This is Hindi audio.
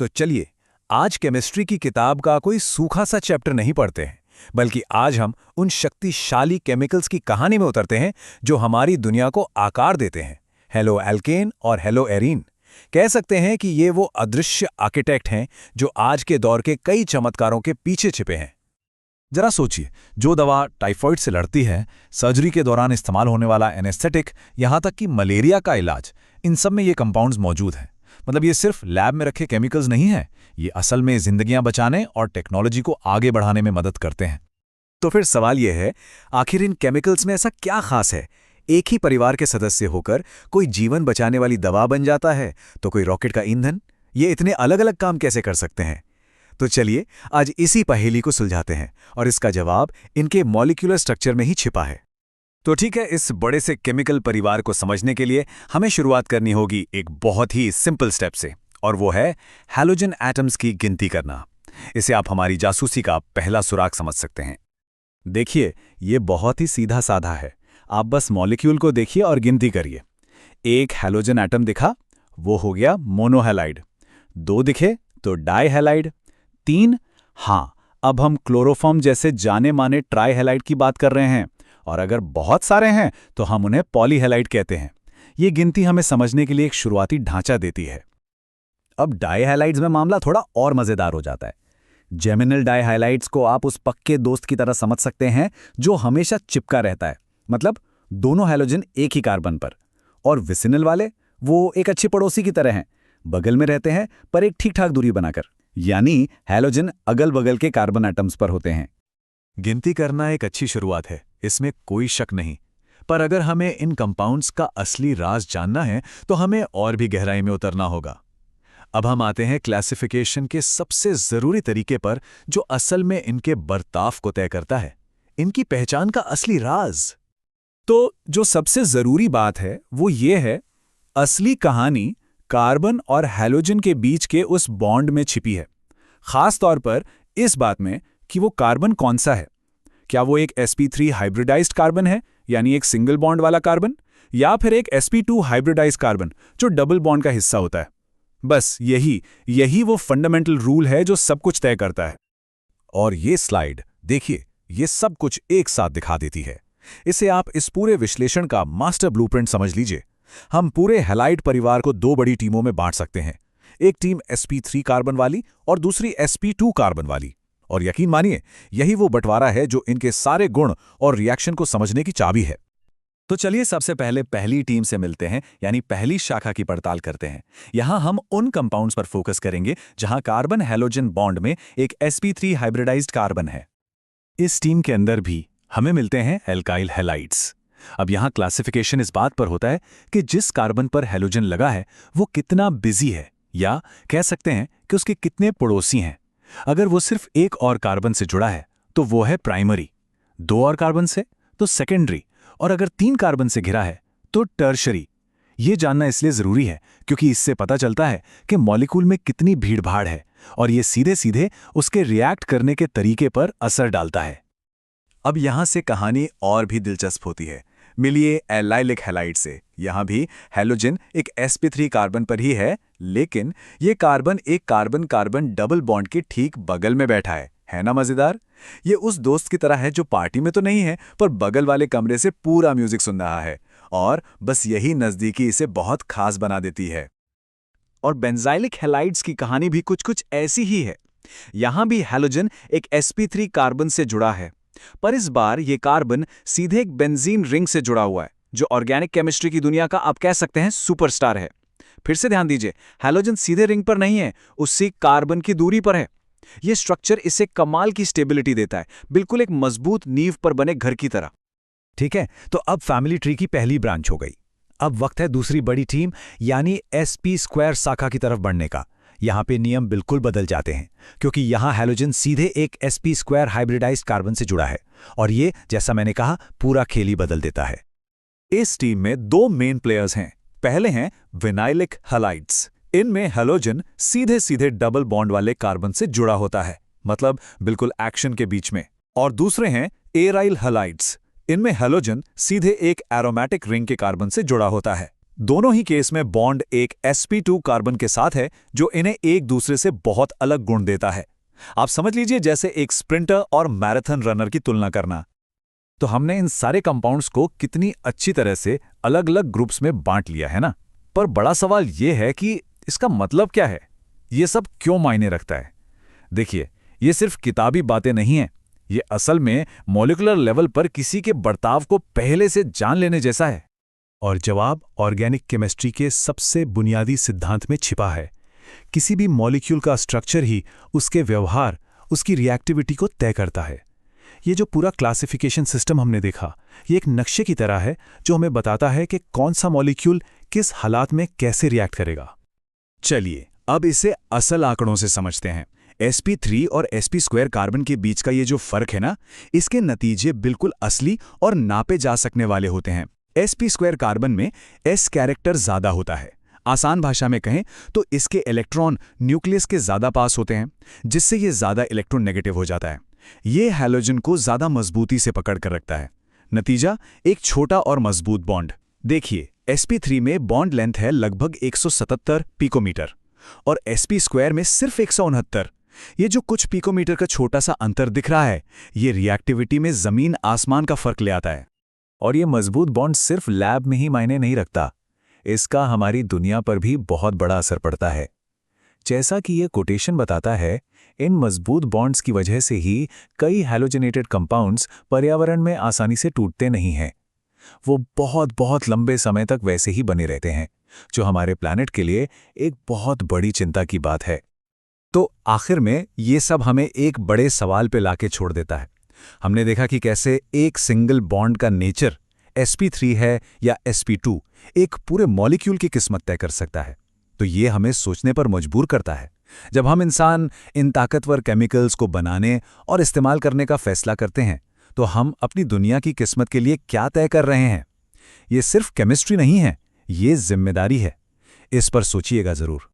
तो चलिए, आज केमिस्ट्री की किताब का कोई सूखा सा चैप्टर नहीं पढ़ते हैं, बल्कि आज हम उन शक्तिशाली केमिकल्स की कहानी में उतरते हैं जो हमारी दुनिया को आकार देते हैं। हेलो एल्केन और हेलो एरीन। कह सकते हैं कि ये वो अदृश्य आर्किटेक्ट हैं जो आज के दौर के कई चमत्कारों के पीछे छिपे हैं। जरा सोचिए, जो दवा टाइफॉइड से लड़ती है, सर्जरी के दौरान इस्तेमाल होने वाला एनेस्थेटिक, यहाँ तक कि मलेरिया का इलाज, इन सब में ये कंपाउंड्स मौजूद हैं। मतलब ये सिर्फ लैब में रखे केमिकल्स नहीं हैं, ये असल में जिंदगियां बचाने और टेक्नोलॉजी को आगे बढ़ाने में मदद करते हैं। तो फिर सवाल यह है, आखिर इन केमिकल्स में ऐसा क्या खास है? एक ही परिवार के सदस्य होकर कोई जीवन बचाने वाली दवा बन जाता है, तो कोई रॉकेट का ईंधन। ये इतने अलग अलग काम कैसे कर सकते हैं? तो चलिए आज इसी पहेली को सुलझाते हैं और इसका जवाब इनके मॉलिक्यूलर स्ट्रक्चर में ही छिपा है। तो ठीक है, इस बड़े से केमिकल परिवार को समझने के लिए हमें शुरुआत करनी होगी एक बहुत ही सिंपल स्टेप से, और वो है हैलोजन एटम्स की गिनती करना। इसे आप हमारी जासूसी का पहला सुराग समझ सकते हैं। देखिए, ये बहुत ही सीधा साधा है। आप बस मॉलिक्यूल को देखिए और गिनती करिए। एक हैलोजन एटम दिखा, वो हो गया मोनोहैलाइड। 2 दिखे तो डाइहैलाइड। 3, हाँ, अब हम क्लोरोफॉर्म जैसे जाने माने ट्राइहैलाइड की बात कर रहे हैं, और अगर बहुत सारे हैं तो हम उन्हें पॉलीहैलाइड कहते हैं। ये गिनती हमें समझने के लिए एक शुरुआती ढांचा देती है। अब डाइहैलाइड्स में मामला थोड़ा और मजेदार हो जाता है। जेमिनल डाइहैलाइड्स को आप उस पक्के दोस्त की तरह समझ सकते हैं जो हमेशा चिपका रहता है, मतलब दोनों हैलोजन एक ही कार्बन पर। और विसिनल वाले, वो एक अच्छे पड़ोसी की तरह हैं, बगल में रहते हैं पर एक ठीक ठाक दूरी बनाकर, यानी हैलोजन अगल बगल के कार्बन एटम्स पर होते हैं। गिनती करना एक अच्छी शुरुआत है, इसमें कोई शक नहीं। पर अगर हमें इन कंपाउंड्स का असली राज जानना है तो हमें और भी गहराई में उतरना होगा। अब हम आते हैं क्लासिफिकेशन के सबसे जरूरी तरीके पर, जो असल में इनके बर्ताव को तय करता है, इनकी पहचान का असली राज। तो जो सबसे जरूरी बात है वो ये है, असली कहानी कार्बन और हैलोजन के बीच के उस बॉन्ड में छिपी है। खास तौर पर इस बात में कि वो कार्बन कौन सा है। क्या वो एक sp3 हाइब्रिडाइज्ड कार्बन है, यानी एक सिंगल बॉन्ड वाला कार्बन, या फिर एक sp2 हाइब्रिडाइज्ड कार्बन जो डबल बॉन्ड का हिस्सा होता है? बस यही वो फंडामेंटल रूल है जो सब कुछ तय करता है। और ये स्लाइड देखिए, ये सब कुछ एक साथ दिखा देती है। इसे आप इस पूरे विश्लेषण का मास्टर ब्लूप्रिंट समझ लीजिए। हम पूरे हैलाइड परिवार को 2 बड़ी टीमों में बांट सकते हैं, एक टीम sp3 कार्बन वाली और दूसरी sp2 कार्बन वाली। और यकीन मानिए, यही वो बंटवारा है जो इनके सारे गुण और रिएक्शन को समझने की चाबी है। तो चलिए सबसे पहले पहली टीम से मिलते हैं, यानी पहली शाखा की पड़ताल करते हैं। यहां हम उन कंपाउंड्स पर फोकस करेंगे जहां कार्बन हैलोजन बॉन्ड में एक sp3 हाइब्रिडाइज्ड कार्बन है। इस टीम के अंदर भी हमें मिलते हैं एल्काइल हैलाइड्स। अब यहां क्लासिफिकेशन इस बात पर होता है कि जिस कार्बन पर हैलोजन लगा है वो कितना बिजी है, या कह सकते हैं कि उसके कितने पड़ोसी हैं। अगर वो सिर्फ एक और कार्बन से जुड़ा है तो वो है प्राइमरी, 2 और कार्बन से तो सेकेंडरी, और अगर 3 कार्बन से घिरा है तो टर्शरी। ये जानना इसलिए जरूरी है क्योंकि इससे पता चलता है कि मॉलिक्यूल में कितनी भीड़-भाड़ है, और ये सीधे सीधे उसके रिएक्ट करने के तरीके पर असर डालता है। अब यहां से कहानी और भी दिलचस्प होती है। मिलिए एल्लाइलिक हैलाइड से। यहां भी हैलोजन एक sp3 कार्बन पर ही है, लेकिन ये कार्बन एक कार्बन कार्बन डबल बॉन्ड के ठीक बगल में बैठा है ना मजेदार? ये उस दोस्त की तरह है जो पार्टी में तो नहीं है, पर बगल वाले कमरे से पूरा म्यूजिक सुन रहा है, और बस यही नजदीकी इसे बहुत खास बना देती है। और बेंजाइलिक हैलाइड्स की कहानी भी कुछ ऐसी ही है। यहां भी हैलोजन एक sp3 कार्बन से जुड़ा है, पर इस बार ये कार्बन सीधे एक बेंजीन रिंग से जुड़ा हुआ है, जो ऑर्गेनिक केमिस्ट्री की दुनिया का आप कह सकते हैं सुपरस्टार है। फिर से ध्यान दीजिए, हैलोजन सीधे रिंग पर नहीं है, उससे कार्बन की दूरी पर है। यह स्ट्रक्चर इसे कमाल की स्टेबिलिटी देता है, बिल्कुल एक मजबूत नींव पर बने घर की तरह। ठीक है, तो अब फैमिली ट्री की पहली ब्रांच हो गई। अब वक्त है दूसरी बड़ी टीम यानी sp² शाखा की तरफ बढ़ने का। यहां पे नियम बिल्कुल बदल जाते हैं, क्योंकि यहां हैलोजन सीधे एक sp² हाइब्रिडाइज्ड कार्बन से जुड़ा है, और ये, जैसा मैंने कहा, पूरा खेल ही बदल देता है। इस टीम में 2 मेन प्लेयर्स हैं। पहले हैं विनाइलिक हैलाइड्स। इनमें हैलोजन सीधे सीधे डबल बॉन्ड वाले कार्बन से जुड़ा होता है, मतलब बिल्कुल एक्शन के बीच में। और दूसरे हैं एराइल हैलाइड्स। इनमें हैलोजन सीधे एक एरोमेटिक रिंग के कार्बन से जुड़ा होता है। दोनों ही केस में बॉन्ड एक sp2 कार्बन के साथ है जो इन्हें एक दूसरे से बहुत अलग गुण देता है। आप समझ लीजिए जैसे एक स्प्रिंटर और मैराथन रनर की तुलना करना। तो हमने इन सारे कंपाउंड्स को कितनी अच्छी तरह से अलग अलग ग्रुप्स में बांट लिया है ना। पर बड़ा सवाल यह है कि इसका मतलब क्या है, ये सब क्यों मायने रखता है। देखिए, ये सिर्फ किताबी बातें नहीं हैं, ये असल में मॉलिक्यूलर लेवल पर किसी के बर्ताव को पहले से जान लेने जैसा है। और जवाब ऑर्गेनिक केमिस्ट्री के सबसे बुनियादी सिद्धांत में छिपा है। किसी भी मॉलिक्यूल का स्ट्रक्चर ही उसके व्यवहार, उसकी रिएक्टिविटी को तय करता है। ये जो पूरा क्लासिफिकेशन सिस्टम हमने देखा, ये एक नक्शे की तरह है जो हमें बताता है कि कौन सा मॉलिक्यूल किस हालात में कैसे रिएक्ट करेगा। चलिए अब इसे असल आंकड़ों से समझते हैं। sp3 और sp2 कार्बन के बीच का ये जो फर्क है ना, इसके नतीजे बिल्कुल असली और नापे जा सकने वाले होते हैं। sp2 कार्बन में s कैरेक्टर ज्यादा होता है। आसान भाषा में कहें तो इसके इलेक्ट्रॉन न्यूक्लियस के ज्यादा पास होते हैं, जिससे ये ज्यादा इलेक्ट्रोनेगेटिव हो जाता है। ये हैलोजन को ज्यादा मजबूती से पकड़ कर रखता है। नतीजा, एक छोटा और मजबूत बॉन्ड। देखिए, sp3 में बॉन्ड लेंथ है लगभग 177 पिकोमीटर और sp2 में सिर्फ 169। ये जो कुछ पिकोमीटर का छोटा सा अंतर दिख रहा है, ये रिएक्टिविटी में जमीन आसमान का फर्क ले आता है। और ये मजबूत बॉन्ड सिर्फ लैब में ही मायने नहीं रखता, इसका हमारी दुनिया पर भी बहुत बड़ा असर पड़ता है। जैसा कि ये कोटेशन बताता है, इन मजबूत बॉन्ड्स की वजह से ही कई हैलोजनेटेड कंपाउंड्स पर्यावरण में आसानी से टूटते नहीं हैं। वो बहुत बहुत लंबे समय तक वैसे ही बने रहते हैं, जो हमारे प्लैनेट के लिए एक बहुत बड़ी चिंता की बात है। तो आखिर में ये सब हमें एक बड़े सवाल पे लाके छोड़ देता है। हमने देखा कि कैसे एक सिंगल बॉन्ड का नेचर sp3 है या sp2 एक पूरे मॉलिक्यूल की किस्मत तय कर सकता है। तो ये हमें सोचने पर मजबूर करता है। जब हम इंसान इन ताकतवर केमिकल्स को बनाने और इस्तेमाल करने का फैसला करते हैं, तो हम अपनी दुनिया की किस्मत के लिए क्या तय कर रहे हैं। ये सिर्फ केमिस्ट्री नहीं है, ये जिम्मेदारी है। इस पर सोचिएगा जरूर।